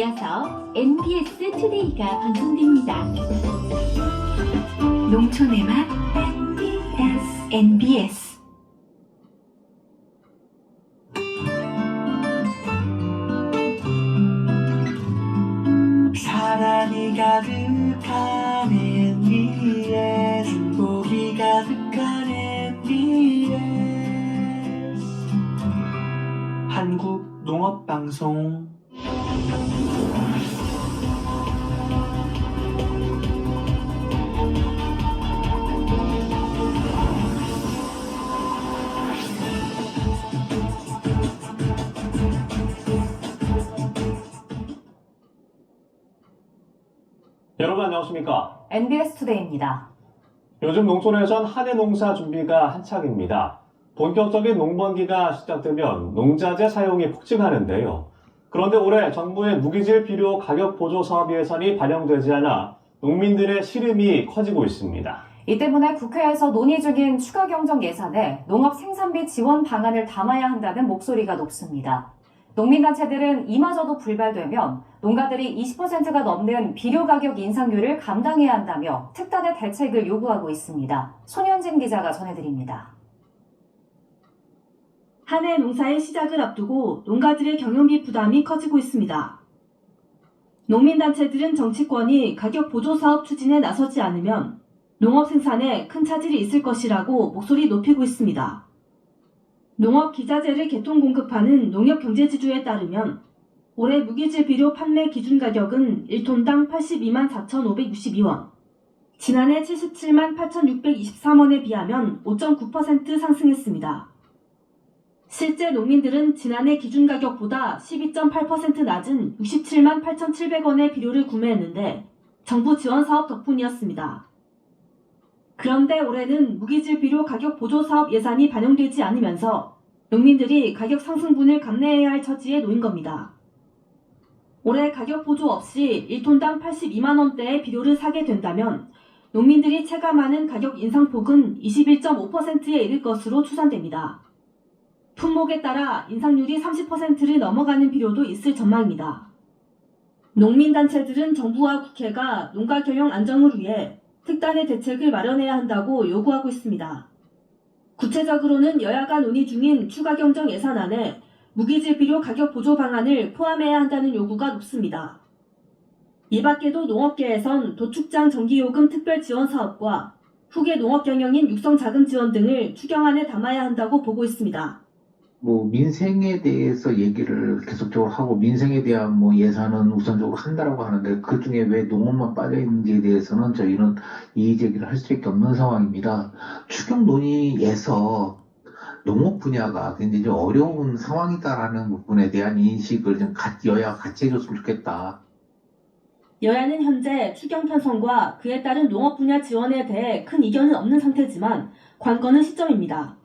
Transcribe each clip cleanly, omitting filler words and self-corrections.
이어서 NBS 투데이가 방송됩니다. 농촌의 맛 NBS 사랑이 가득한 NBS, 행복이 가득한 NBS 한국 농업방송. 여러분 안녕하십니까? NBS 투데이입니다. 요즘 농촌에선 한해 농사 준비가 한창입니다. 본격적인 농번기가 시작되면 농자재 사용이 폭증하는데요. 그런데 올해 정부의 무기질 비료 가격 보조 사업 예산이 반영되지 않아 농민들의 시름이 커지고 있습니다. 이 때문에 국회에서 논의 중인 추가 경정 예산에 농업 생산비 지원 방안을 담아야 한다는 목소리가 높습니다. 농민단체들은 이마저도 불발되면 농가들이 20%가 넘는 비료 가격 인상률을 감당해야 한다며 특단의 대책을 요구하고 있습니다. 손현진 기자가 전해드립니다. 한 해 농사의 시작을 앞두고 농가들의 경영비 부담이 커지고 있습니다. 농민단체들은 정치권이 가격 보조 사업 추진에 나서지 않으면 농업 생산에 큰 차질이 있을 것이라고 목소리 높이고 있습니다. 농업 기자재를 개통 공급하는 농협경제지주에 따르면 올해 무기질 비료 판매 기준 가격은 1톤당 82만 4,562원, 지난해 77만 8,623원에 비하면 5.9% 상승했습니다. 실제 농민들은 지난해 기준 가격보다 12.8% 낮은 67만 8,700원의 비료를 구매했는데 정부 지원 사업 덕분이었습니다. 그런데 올해는 무기질 비료 가격 보조 사업 예산이 반영되지 않으면서 농민들이 가격 상승분을 감내해야 할 처지에 놓인 겁니다. 올해 가격 보조 없이 1톤당 82만 원대의 비료를 사게 된다면 농민들이 체감하는 가격 인상폭은 21.5%에 이를 것으로 추산됩니다. 품목에 따라 인상률이 30%를 넘어가는 비료도 있을 전망입니다. 농민단체들은 정부와 국회가 농가 경영 안정을 위해 특단의 대책을 마련해야 한다고 요구하고 있습니다. 구체적으로는 여야가 논의 중인 추가 경정 예산안에 무기질 비료 가격 보조 방안을 포함해야 한다는 요구가 높습니다. 이 밖에도 농업계에선 도축장 전기요금 특별 지원 사업과 후계 농업 경영인 육성 자금 지원 등을 추경안에 담아야 한다고 보고 있습니다. 민생에 대해서 얘기를 계속적으로 하고 민생에 대한 예산은 우선적으로 한다라고 하는데 그 중에 왜 농업만 빠져 있는지에 대해서는 저희는 이의 제기를 할 수밖에 없는 상황입니다. 추경 논의에서 농업 분야가 굉장히 좀 어려운 상황이다라는 부분에 대한 인식을 좀 여야가 같이 해줬으면 좋겠다. 여야는 현재 추경 편성과 그에 따른 농업 분야 지원에 대해 큰 이견은 없는 상태지만 관건은 시점입니다.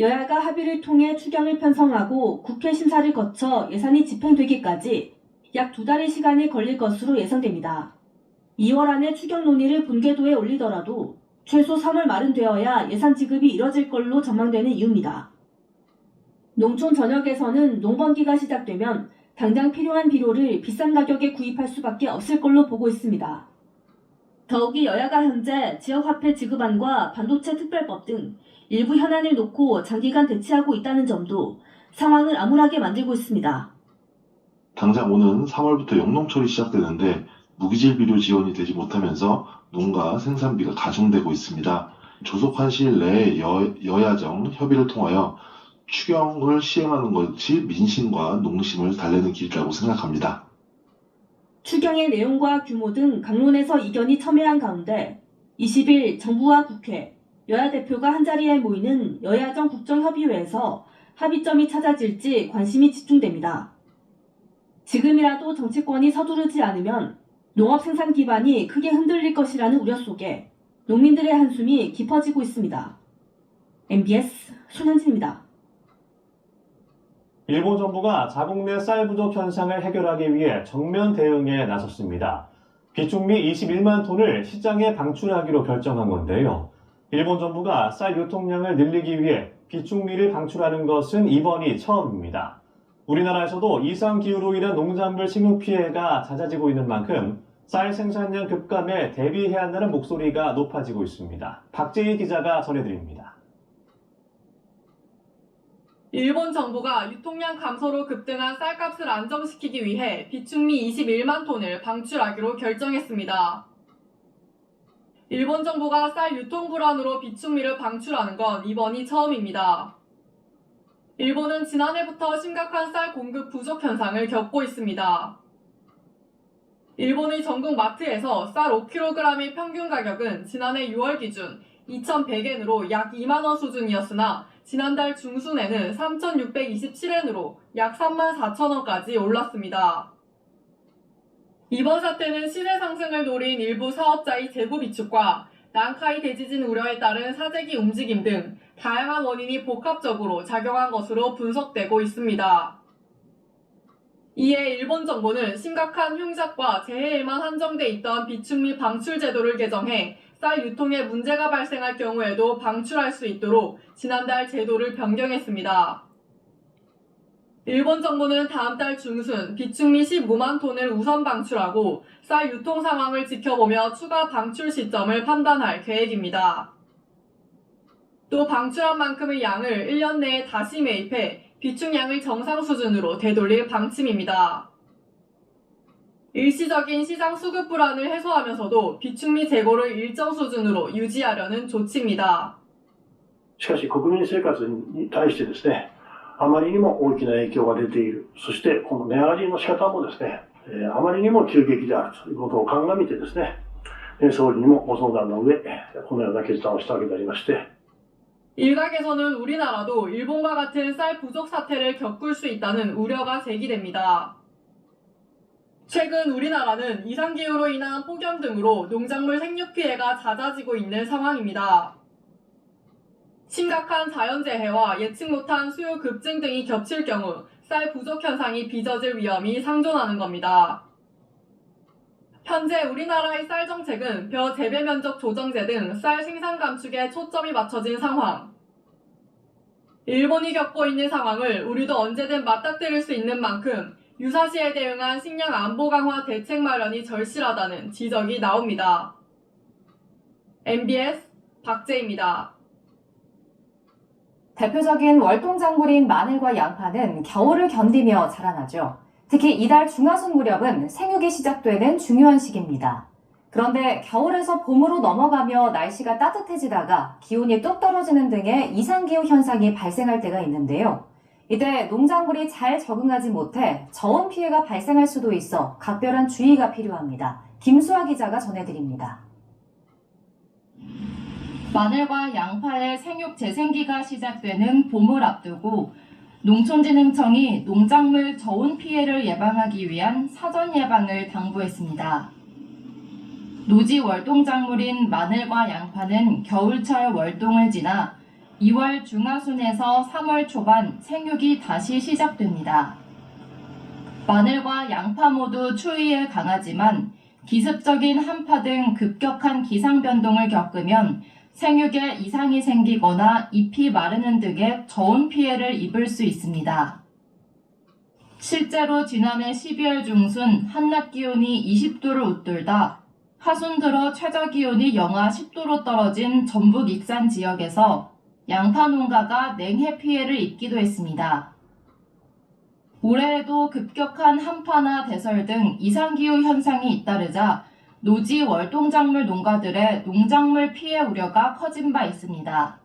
여야가 합의를 통해 추경을 편성하고 국회 심사를 거쳐 예산이 집행되기까지 약 2달의 시간이 걸릴 것으로 예상됩니다. 2월 안에 추경 논의를 본궤도에 올리더라도 최소 3월 말은 되어야 예산 지급이 이뤄질 걸로 전망되는 이유입니다. 농촌 전역에서는 농번기가 시작되면 당장 필요한 비료를 비싼 가격에 구입할 수밖에 없을 걸로 보고 있습니다. 더욱이 여야가 현재 지역화폐 지급안과 반도체 특별법 등 일부 현안을 놓고 장기간 대치하고 있다는 점도 상황을 암울하게 만들고 있습니다. 당장 오는 3월부터 영농철이 시작되는데 무기질 비료 지원이 되지 못하면서 농가 생산비가 가중되고 있습니다. 조속한 시일 내에 여야정 협의를 통하여 추경을 시행하는 것이 민심과 농심을 달래는 길이라고 생각합니다. 추경의 내용과 규모 등 강론에서 이견이 첨예한 가운데 20일 정부와 국회, 여야 대표가 한자리에 모이는 여야정 국정협의회에서 합의점이 찾아질지 관심이 집중됩니다. 지금이라도 정치권이 서두르지 않으면 농업 생산 기반이 크게 흔들릴 것이라는 우려 속에 농민들의 한숨이 깊어지고 있습니다. MBS 손현진입니다. 일본 정부가 자국 내 쌀 부족 현상을 해결하기 위해 정면 대응에 나섰습니다. 비축미 21만 톤을 시장에 방출하기로 결정한 건데요. 일본 정부가 쌀 유통량을 늘리기 위해 비축미를 방출하는 것은 이번이 처음입니다. 우리나라에서도 이상기후로 인한 농작물 식물 피해가 잦아지고 있는 만큼 쌀 생산량 급감에 대비해야 한다는 목소리가 높아지고 있습니다. 박재희 기자가 전해드립니다. 일본 정부가 유통량 감소로 급등한 쌀값을 안정시키기 위해 비축미 21만 톤을 방출하기로 결정했습니다. 일본 정부가 쌀 유통 불안으로 비축미를 방출하는 건 이번이 처음입니다. 일본은 지난해부터 심각한 쌀 공급 부족 현상을 겪고 있습니다. 일본의 전국 마트에서 쌀 5kg의 평균 가격은 지난해 6월 기준 2,100엔으로 약 2만원 수준이었으나 지난달 중순에는 3,627엔으로 약 34,000원까지 올랐습니다. 이번 사태는 시세 상승을 노린 일부 사업자의 재고 비축과 난카이 대지진 우려에 따른 사재기 움직임 등 다양한 원인이 복합적으로 작용한 것으로 분석되고 있습니다. 이에 일본 정부는 심각한 흉작과 재해에만 한정돼 있던 비축미 방출 제도를 개정해 쌀 유통에 문제가 발생할 경우에도 방출할 수 있도록 지난달 제도를 변경했습니다. 일본 정부는 다음 달 중순 비축미 15만 톤을 우선 방출하고 쌀 유통 상황을 지켜보며 추가 방출 시점을 판단할 계획입니다. 또 방출한 만큼의 양을 1년 내에 다시 매입해 비축량을 정상 수준으로 되돌릴 방침입니다. 일시적인 시장 수급 불안을 해소하면서도 비축미 재고를 일정 수준으로 유지하려는 조치입니다. しかし国民生活に対してですね、あまりにも大きな影響が出ている。そしてこの値上がりの仕方もですね、あまりにも急激であるということを鑑みてですね、総理にもご相談の上、このような決断をしたわけでありまして、 일각에서는 우리나라도 일본과 같은 쌀 부족 사태를 겪을 수 있다는 우려가 제기됩니다. 최근 우리나라는 이상기후로 인한 폭염 등으로 농작물 생육 피해가 잦아지고 있는 상황입니다. 심각한 자연재해와 예측 못한 수요 급증 등이 겹칠 경우 쌀 부족 현상이 빚어질 위험이 상존하는 겁니다. 현재 우리나라의 쌀 정책은 벼 재배 면적 조정제 등 쌀 생산 감축에 초점이 맞춰진 상황. 일본이 겪고 있는 상황을 우리도 언제든 맞닥뜨릴 수 있는 만큼 유사시에 대응한 식량 안보 강화 대책 마련이 절실하다는 지적이 나옵니다. MBS 박재희입니다. 대표적인 월동작물인 마늘과 양파는 겨울을 견디며 자라나죠. 특히 이달 중하순 무렵은 생육이 시작되는 중요한 시기입니다. 그런데 겨울에서 봄으로 넘어가며 날씨가 따뜻해지다가 기온이 뚝 떨어지는 등의 이상기후 현상이 발생할 때가 있는데요. 이때 농작물이 잘 적응하지 못해 저온 피해가 발생할 수도 있어 각별한 주의가 필요합니다. 김수아 기자가 전해드립니다. 마늘과 양파의 생육 재생기가 시작되는 봄을 앞두고 농촌진흥청이 농작물 저온 피해를 예방하기 위한 사전 예방을 당부했습니다. 노지 월동작물인 마늘과 양파는 겨울철 월동을 지나 2월 중하순에서 3월 초반 생육이 다시 시작됩니다. 마늘과 양파 모두 추위에 강하지만 기습적인 한파 등 급격한 기상 변동을 겪으면 생육에 이상이 생기거나 잎이 마르는 등의 저온 피해를 입을 수 있습니다. 실제로 지난해 12월 중순 한낮 기온이 20도를 웃돌다 하순 들어 최저 기온이 영하 10도로 떨어진 전북 익산 지역에서 양파 농가가 냉해 피해를 입기도 했습니다. 올해에도 급격한 한파나 대설 등 이상기후 현상이 잇따르자 노지 월동작물 농가들의 농작물 피해 우려가 커진 바 있습니다.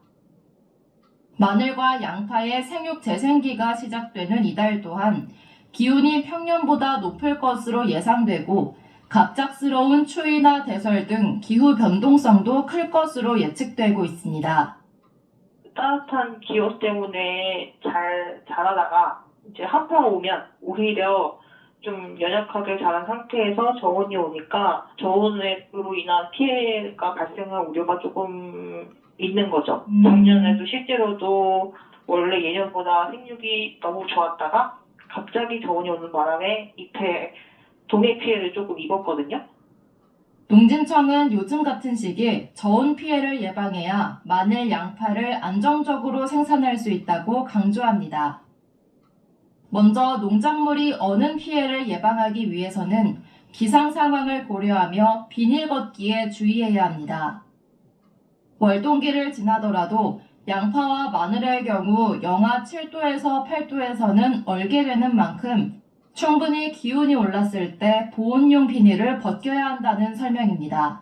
마늘과 양파의 생육 재생기가 시작되는 이달 또한 기온이 평년보다 높을 것으로 예상되고 갑작스러운 추위나 대설 등 기후 변동성도 클 것으로 예측되고 있습니다. 따뜻한 기후 때문에 잘 자라다가 이제 한파가 오면 오히려 좀 연약하게 자란 상태에서 저온이 오니까 저온으로 인한 피해가 발생할 우려가 조금 있는 거죠. 작년에도 실제로도 원래 예년보다 생육이 너무 좋았다가 갑자기 저온이 오는 바람에 잎에 동해 피해를 조금 입었거든요. 농진청은 요즘 같은 시기 저온 피해를 예방해야 마늘, 양파를 안정적으로 생산할 수 있다고 강조합니다. 먼저 농작물이 어는 피해를 예방하기 위해서는 기상 상황을 고려하며 비닐 걷기에 주의해야 합니다. 월동기를 지나더라도 양파와 마늘의 경우 영하 7도에서 8도에서는 얼게 되는 만큼 충분히 기온이 올랐을 때 보온용 비닐을 벗겨야 한다는 설명입니다.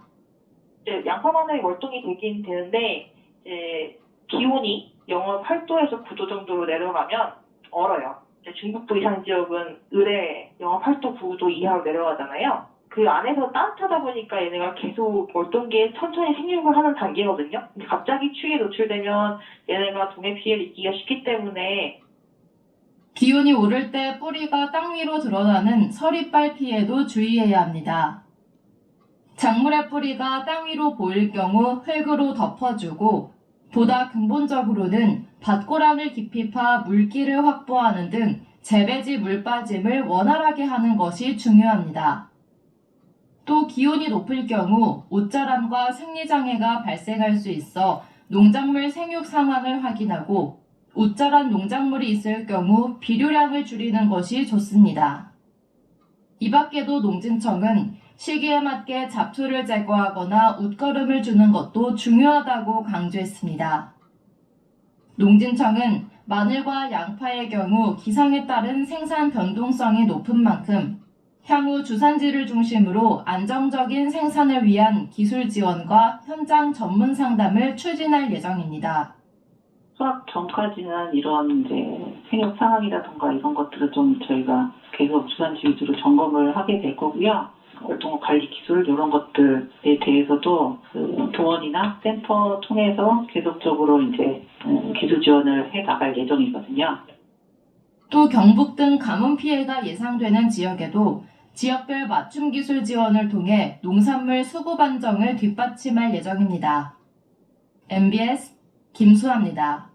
양파 마늘이 월동이 되긴 되는데 기온이 영하 8도에서 9도 정도로 내려가면 얼어요. 중북부 이상 지역은 을에 영하 8도, 9도 이하로 내려가잖아요. 그 안에서 따뜻하다 보니까 얘네가 계속 월동기에 천천히 생육을 하는 단계거든요. 근데 갑자기 추위에 노출되면 얘네가 동해 피해를 입기가 쉽기 때문에 기온이 오를 때 뿌리가 땅 위로 드러나는 서리빨 피해도 주의해야 합니다. 작물의 뿌리가 땅 위로 보일 경우 흙으로 덮어주고 보다 근본적으로는 밭고랑을 깊이 파 물기를 확보하는 등 재배지 물 빠짐을 원활하게 하는 것이 중요합니다. 또 기온이 높을 경우 옷자람과 생리장애가 발생할 수 있어 농작물 생육 상황을 확인하고 옷자란 농작물이 있을 경우 비료량을 줄이는 것이 좋습니다. 이 밖에도 농진청은 시기에 맞게 잡초를 제거하거나 웃거름을 주는 것도 중요하다고 강조했습니다. 농진청은 마늘과 양파의 경우 기상에 따른 생산 변동성이 높은 만큼 향후 주산지를 중심으로 안정적인 생산을 위한 기술 지원과 현장 전문 상담을 추진할 예정입니다. 수확 전까지는 이런 생육 상황이라든가 이런 것들을 좀 저희가 계속 주산지 위주로 점검을 하게 될 거고요. 월동 관리 기술 이런 것들에 대해서도 도원이나 센터 통해서 계속적으로 기술 지원을 해 나갈 예정이거든요. 또 경북 등 가뭄 피해가 예상되는 지역에도 지역별 맞춤 기술 지원을 통해 농산물 수급 안정을 뒷받침할 예정입니다. MBS 김수아입니다.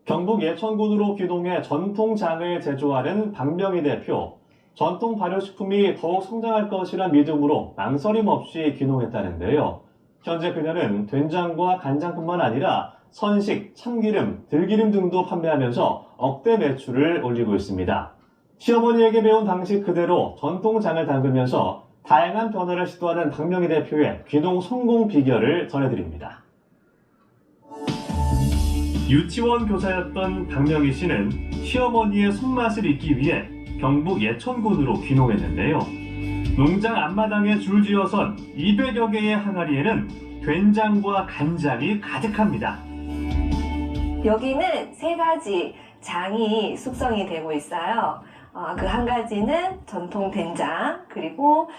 경북 예천군으로 귀농해 전통장을 제조하는 박명희 대표. 전통 발효식품이 더욱 성장할 것이란 믿음으로 망설임 없이 귀농했다는데요. 현재 그녀는 된장과 간장뿐만 아니라 선식, 참기름, 들기름 등도 판매하면서 억대 매출을 올리고 있습니다. 시어머니에게 배운 방식 그대로 전통장을 담그면서 다양한 변화를 시도하는 박명희 대표의 귀농 성공 비결을 전해드립니다. 유치원 교사였던 박명희 씨는 시어머니의 손맛을 잇기 위해 경북 예천군으로 귀농했는데요. 농장 앞마당에 줄지어선 200여 개의 항아리에는 된장과 간장이 가득합니다. 여기는 3가지 장이 숙성이 되고 있어요. 그 한 가지는 전통 된장, 그리고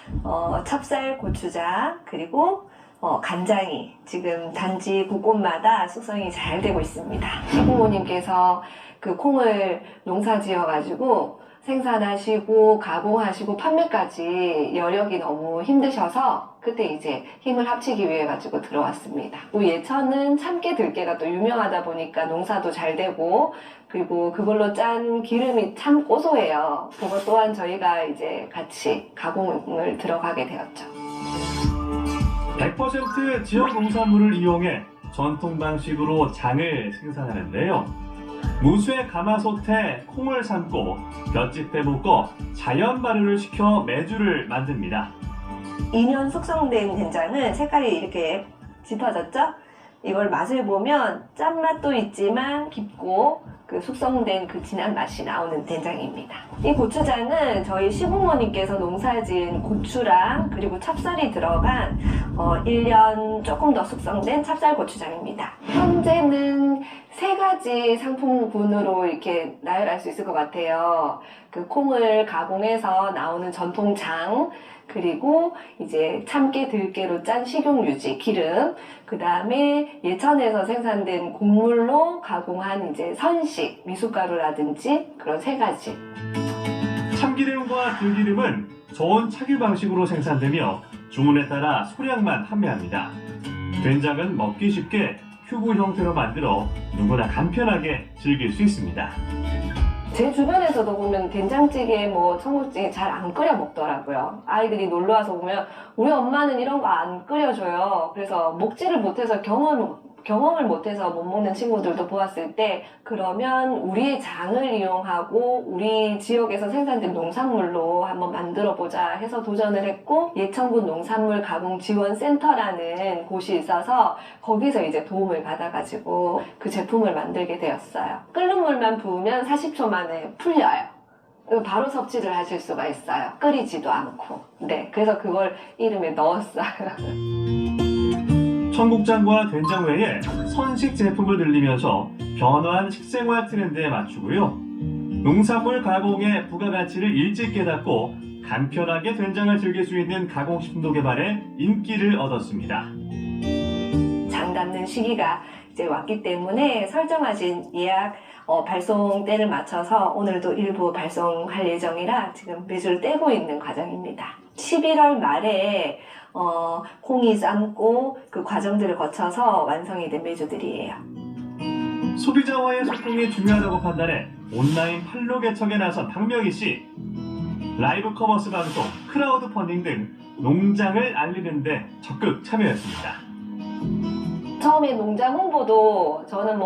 찹쌀 고추장, 그리고 간장이 지금 단지 곳곳마다 숙성이 잘 되고 있습니다. 시부모님께서 그 콩을 농사 지어가지고 생산하시고 가공하시고 판매까지 여력이 너무 힘드셔서 그때 이제 힘을 합치기 위해 가지고 들어왔습니다. 예천은 참깨 들깨가 또 유명하다 보니까 농사도 잘 되고 그리고 그걸로 짠 기름이 참 고소해요. 그것 또한 저희가 이제 같이 가공을 들어가게 되었죠. 100% 지역 농산물을 이용해 전통 방식으로 장을 생산하는데요. 무쇠 가마솥에 콩을 삶고 볏짚에 볶아 자연 발효를 시켜 메주를 만듭니다. 2년 숙성된 된장은 색깔이 이렇게 짙어졌죠? 이걸 맛을 보면 짠맛도 있지만 깊고 그 숙성된 그 진한 맛이 나오는 된장입니다. 이 고추장은 저희 시부모님께서 농사지은 고추랑 그리고 찹쌀이 들어간 1년 조금 더 숙성된 찹쌀 고추장입니다. 현재는 3가지 상품군으로 이렇게 나열할 수 있을 것 같아요. 그 콩을 가공해서 나오는 전통장, 그리고 이제 참깨 들깨로 짠 식용유지, 기름, 그 다음에 예천에서 생산된 곡물로 가공한 이제 선식, 미숫가루라든지 그런 3가지. 참기름과 들기름은 저온 착유 방식으로 생산되며 주문에 따라 소량만 판매합니다. 된장은 먹기 쉽게 큐브 형태로 만들어 누구나 간편하게 즐길 수 있습니다. 제 주변에서도 보면 된장찌개, 청국찌개 잘 안 끓여 먹더라고요. 아이들이 놀러 와서 보면 우리 엄마는 이런 거 안 끓여줘요. 그래서 먹지를 못해서 경험을 못해서 못 먹는 친구들도 보았을 때, 그러면 우리의 장을 이용하고 우리 지역에서 생산된 농산물로 한번 만들어 보자 해서 도전을 했고, 예천군 농산물 가공 지원 센터라는 곳이 있어서 거기서 이제 도움을 받아가지고 그 제품을 만들게 되었어요. 끓는 물만 부으면 40초 만에 풀려요. 바로 섭취를 하실 수가 있어요. 끓이지도 않고. 네, 그래서 그걸 이름에 넣었어요. 청국장과 된장 외에 선식 제품을 늘리면서 변화한 식생활 트렌드에 맞추고요. 농산물 가공의 부가가치를 일찍 깨닫고 간편하게 된장을 즐길 수 있는 가공식품도 개발해 인기를 얻었습니다. 장 담는 시기가 이제 왔기 때문에 설정하신 예약 발송 때를 맞춰서 오늘도 일부 발송할 예정이라 지금 매주를 떼고 있는 과정입니다. 11월 말에 콩이 삶고 그 과정들을 거쳐서 완성이 된 메주들이에요. 소비자와의 소통이 중요하다고 판단해 온라인 판로 개척에 나선 박명희 씨. 라이브 커머스 방송, 크라우드 펀딩 등 농장을 알리는 데 적극 참여했습니다. 처음에 농장 홍보도 저는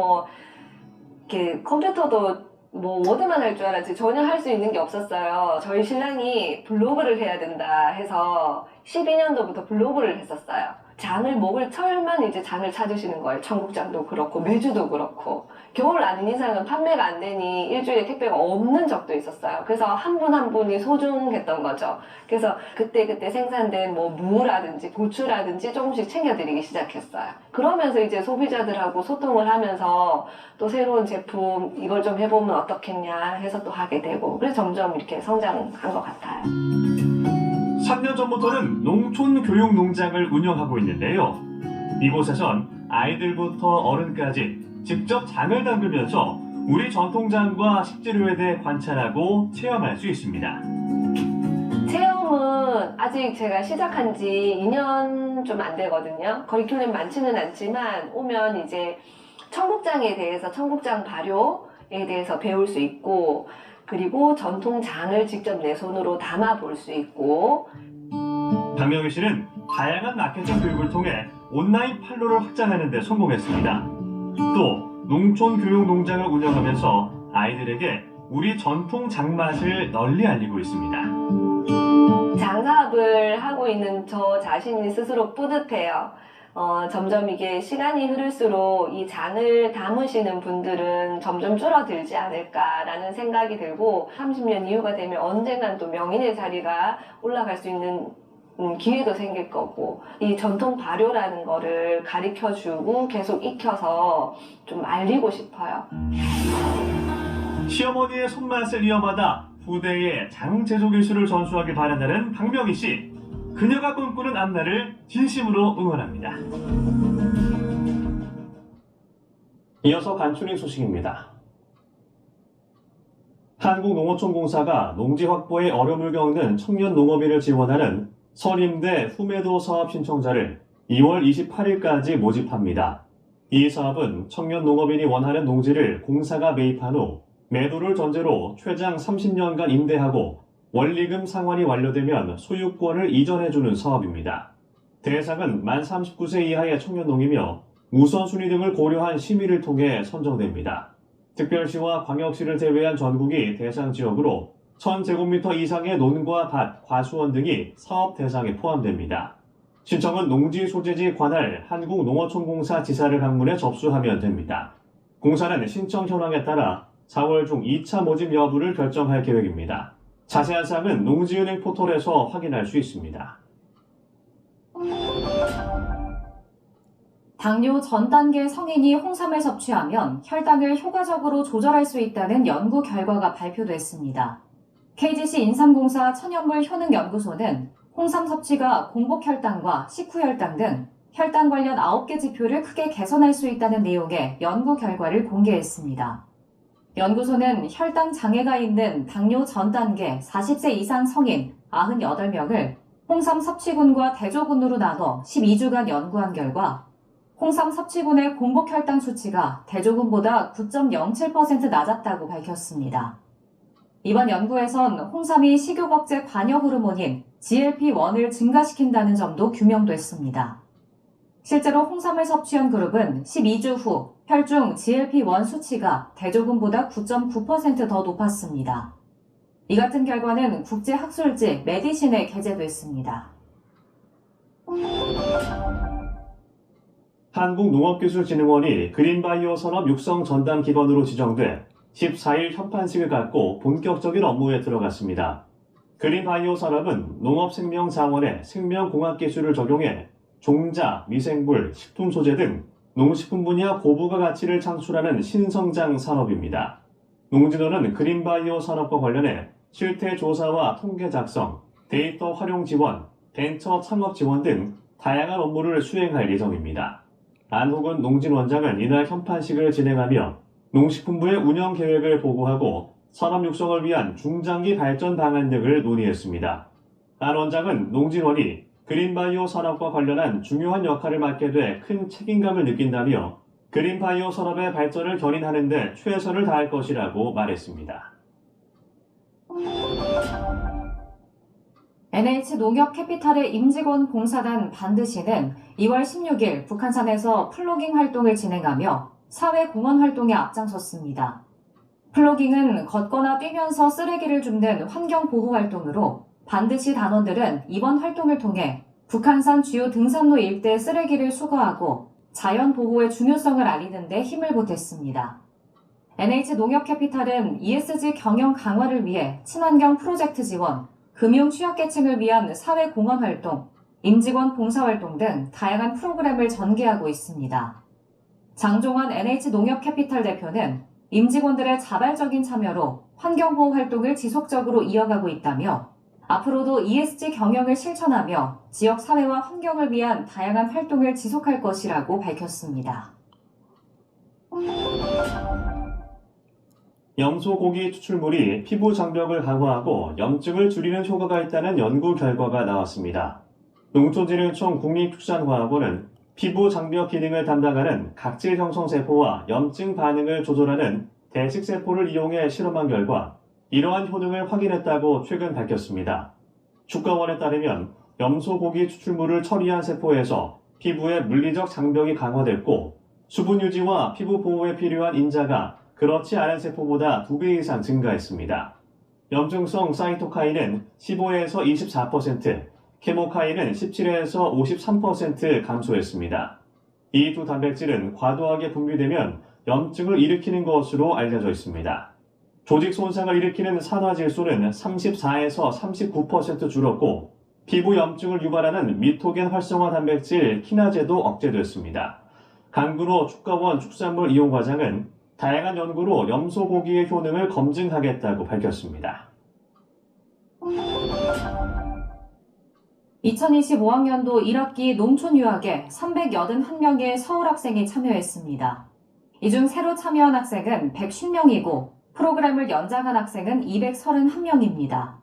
이렇게 컴퓨터도 워드만 할 줄 알았지 전혀 할 수 있는 게 없었어요. 저희 신랑이 블로그를 해야 된다 해서 12년도부터 블로그를 했었어요. 장을 먹을 철만 이제 장을 찾으시는 거예요. 청국장도 그렇고 메주도 그렇고. 겨울 아닌 이상은 판매가 안 되니 일주일에 택배가 없는 적도 있었어요. 그래서 한 분 한 분이 소중했던 거죠. 그래서 그때 생산된 무라든지 고추라든지 조금씩 챙겨드리기 시작했어요. 그러면서 이제 소비자들하고 소통을 하면서 또 새로운 제품 이걸 좀 해보면 어떻겠냐 해서 또 하게 되고, 그래서 점점 이렇게 성장한 것 같아요. 3년 전부터는 농촌 교육 농장을 운영하고 있는데요. 이곳에선 아이들부터 어른까지 직접 장을 담그면서 우리 전통장과 식재료에 대해 관찰하고 체험할 수 있습니다. 체험은 아직 제가 시작한 지 2년 좀 안 되거든요. 커리큘럼이 많지는 않지만 오면 이제 청국장에 대해서, 청국장 발효에 대해서 배울 수 있고, 그리고 전통장을 직접 내 손으로 담아 볼 수 있고. 박명희 씨는 다양한 마케팅 교육을 통해 온라인 판로를 확장하는 데 성공했습니다. 또 농촌 교육 농장을 운영하면서 아이들에게 우리 전통 장맛을 널리 알리고 있습니다. 장사업을 하고 있는 저 자신이 스스로 뿌듯해요. 점점 이게 시간이 흐를수록 이 장을 담으시는 분들은 점점 줄어들지 않을까라는 생각이 들고, 30년 이후가 되면 언젠간 또 명인의 자리가 올라갈 수 있는 기회도 생길 거고, 이 전통 발효라는 거를 가르쳐주고 계속 익혀서 좀 알리고 싶어요. 시어머니의 손맛을 이어받아 후대의 장 제조 기술을 전수하길 바란다는 박명희 씨. 그녀가 꿈꾸는 앞날을 진심으로 응원합니다. 이어서 간추린 소식입니다. 한국농어촌공사가 농지 확보에 어려움을 겪는 청년 농업인을 지원하는 선임대 후매도 사업 신청자를 2월 28일까지 모집합니다. 이 사업은 청년 농업인이 원하는 농지를 공사가 매입한 후 매도를 전제로 최장 30년간 임대하고 원리금 상환이 완료되면 소유권을 이전해주는 사업입니다. 대상은 만 39세 이하의 청년농이며 우선순위 등을 고려한 심의를 통해 선정됩니다. 특별시와 광역시를 제외한 전국이 대상 지역으로 1000제곱미터 이상의 논과 밭, 과수원 등이 사업 대상에 포함됩니다. 신청은 농지 소재지 관할 한국농어촌공사 지사를 방문해 접수하면 됩니다. 공사는 신청 현황에 따라 4월 중 2차 모집 여부를 결정할 계획입니다. 자세한 사항은 농지은행 포털에서 확인할 수 있습니다. 당뇨 전 단계 성인이 홍삼을 섭취하면 혈당을 효과적으로 조절할 수 있다는 연구 결과가 발표됐습니다. KGC 인삼공사 천연물 효능연구소는 홍삼 섭취가 공복혈당과 식후혈당 등 혈당 관련 9개 지표를 크게 개선할 수 있다는 내용의 연구 결과를 공개했습니다. 연구소는 혈당 장애가 있는 당뇨 전 단계 40세 이상 성인 98명을 홍삼 섭취군과 대조군으로 나눠 12주간 연구한 결과 홍삼 섭취군의 공복혈당 수치가 대조군보다 9.07% 낮았다고 밝혔습니다. 이번 연구에선 홍삼이 식욕 억제 관여 호르몬인 GLP-1을 증가시킨다는 점도 규명됐습니다. 실제로 홍삼을 섭취한 그룹은 12주 후 혈중 GLP-1 수치가 대조군보다 9.9% 더 높았습니다. 이 같은 결과는 국제학술지 메디신에 게재됐습니다. 한국농업기술진흥원이 그린바이오 산업 육성 전담 기관으로 지정돼 14일 협판식을 갖고 본격적인 업무에 들어갔습니다. 그린바이오 산업은 농업생명자원의 생명공학기술을 적용해 종자, 미생물, 식품 소재 등 농식품 분야 고부가 가치를 창출하는 신성장 산업입니다. 농진원은 그린바이오 산업과 관련해 실태 조사와 통계 작성, 데이터 활용 지원, 벤처 창업 지원 등 다양한 업무를 수행할 예정입니다. 안호근 농진원장은 이날 협판식을 진행하며 농식품부의 운영 계획을 보고하고 산업 육성을 위한 중장기 발전 방안 등을 논의했습니다. 안 원장은 농진원이 그린바이오 산업과 관련한 중요한 역할을 맡게 돼 큰 책임감을 느낀다며 그린바이오 산업의 발전을 견인하는 데 최선을 다할 것이라고 말했습니다. NH농협캐피탈의 임직원 봉사단 반드시는 2월 16일 북한산에서 플로깅 활동을 진행하며 사회공헌 활동에 앞장섰습니다. 플로깅은 걷거나 뛰면서 쓰레기를 줍는 환경보호 활동으로 반드시 단원들은 이번 활동을 통해 북한산 주요 등산로 일대 쓰레기를 수거하고 자연보호의 중요성을 알리는 데 힘을 보탰습니다. NH농협캐피탈은 ESG 경영 강화를 위해 친환경 프로젝트 지원, 금융 취약계층을 위한 사회공헌 활동, 임직원 봉사활동 등 다양한 프로그램을 전개하고 있습니다. 장종환 NH농협캐피탈 대표는 임직원들의 자발적인 참여로 환경보호 활동을 지속적으로 이어가고 있다며 앞으로도 ESG 경영을 실천하며 지역사회와 환경을 위한 다양한 활동을 지속할 것이라고 밝혔습니다. 염소고기 추출물이 피부 장벽을 강화하고 염증을 줄이는 효과가 있다는 연구 결과가 나왔습니다. 농촌진흥청 국립축산과학원은 피부 장벽 기능을 담당하는 각질 형성세포와 염증 반응을 조절하는 대식세포를 이용해 실험한 결과 이러한 효능을 확인했다고 최근 밝혔습니다. 축과원에 따르면 염소고기 추출물을 처리한 세포에서 피부의 물리적 장벽이 강화됐고 수분 유지와 피부 보호에 필요한 인자가 그렇지 않은 세포보다 2배 이상 증가했습니다. 염증성 사이토카인은 15에서 24%, 케모카인은 17에서 53% 감소했습니다. 이 두 단백질은 과도하게 분비되면 염증을 일으키는 것으로 알려져 있습니다. 조직 손상을 일으키는 산화질소는 34에서 39% 줄었고 피부 염증을 유발하는 미토겐 활성화 단백질 키나제도 억제됐습니다. 강근호 축과원 축산물 이용과장은 다양한 연구로 염소고기의 효능을 검증하겠다고 밝혔습니다. 2025학년도 1학기 농촌유학에 381명의 서울 학생이 참여했습니다. 이 중 새로 참여한 학생은 110명이고 프로그램을 연장한 학생은 231명입니다.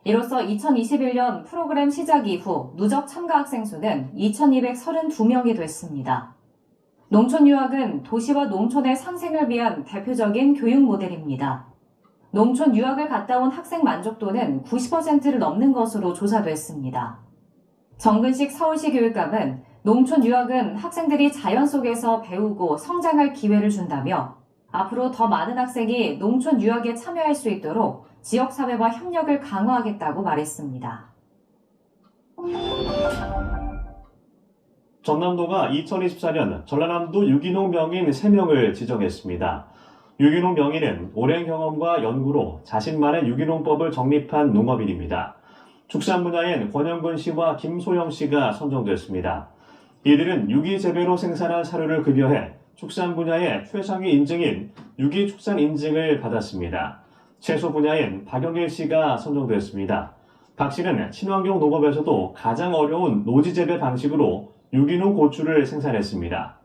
이로써 2021년 프로그램 시작 이후 누적 참가 학생 수는 2232명이 됐습니다. 농촌유학은 도시와 농촌의 상생을 위한 대표적인 교육 모델입니다. 농촌 유학을 갔다 온 학생 만족도는 90%를 넘는 것으로 조사됐습니다. 정근식 서울시 교육감은 농촌 유학은 학생들이 자연 속에서 배우고 성장할 기회를 준다며 앞으로 더 많은 학생이 농촌 유학에 참여할 수 있도록 지역사회와 협력을 강화하겠다고 말했습니다. 전남도가 2024년 전라남도 유기농 명인 3명을 지정했습니다. 유기농 명인은 오랜 경험과 연구로 자신만의 유기농법을 정립한 농업인입니다. 축산 분야엔 권영근 씨와 김소영 씨가 선정됐습니다. 이들은 유기재배로 생산한 사료를 급여해 축산 분야의 최상위 인증인 유기축산 인증을 받았습니다. 채소 분야엔 박영일 씨가 선정됐습니다. 박 씨는 친환경 농업에서도 가장 어려운 노지재배 방식으로 유기농 고추를 생산했습니다.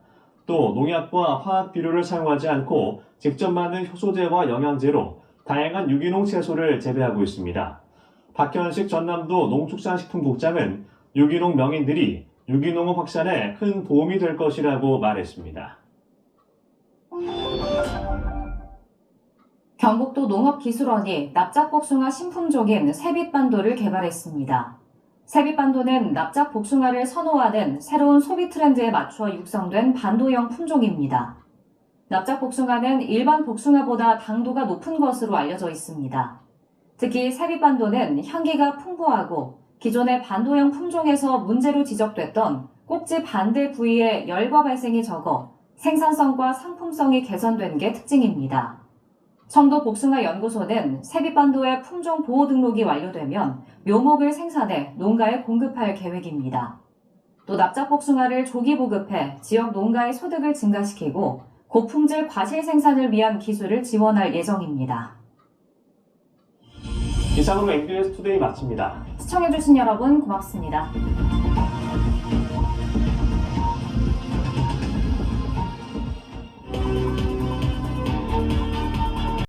또 농약과 화학 비료를 사용하지 않고 직접 만든 효소제와 영양제로 다양한 유기농 채소를 재배하고 있습니다. 박현식 전남도 농축산식품국장은 유기농 명인들이 유기농업 확산에 큰 도움이 될 것이라고 말했습니다. 경북도 농업기술원이 납작복숭아 신품종인 세빛반도를 개발했습니다. 세빛반도는 납작복숭아를 선호하는 새로운 소비 트렌드에 맞춰 육성된 반도형 품종입니다. 납작복숭아는 일반 복숭아보다 당도가 높은 것으로 알려져 있습니다. 특히 세빛반도는 향기가 풍부하고 기존의 반도형 품종에서 문제로 지적됐던 꼭지 반대 부위에 열과 발생이 적어 생산성과 상품성이 개선된 게 특징입니다. 청도복숭아연구소는 세빛반도의 품종 보호 등록이 완료되면 묘목을 생산해 농가에 공급할 계획입니다. 또 납작복숭아를 조기 보급해 지역 농가의 소득을 증가시키고 고품질 과실 생산을 위한 기술을 지원할 예정입니다. 이상으로 MBS 투데이 마칩니다. 시청해주신 여러분 고맙습니다.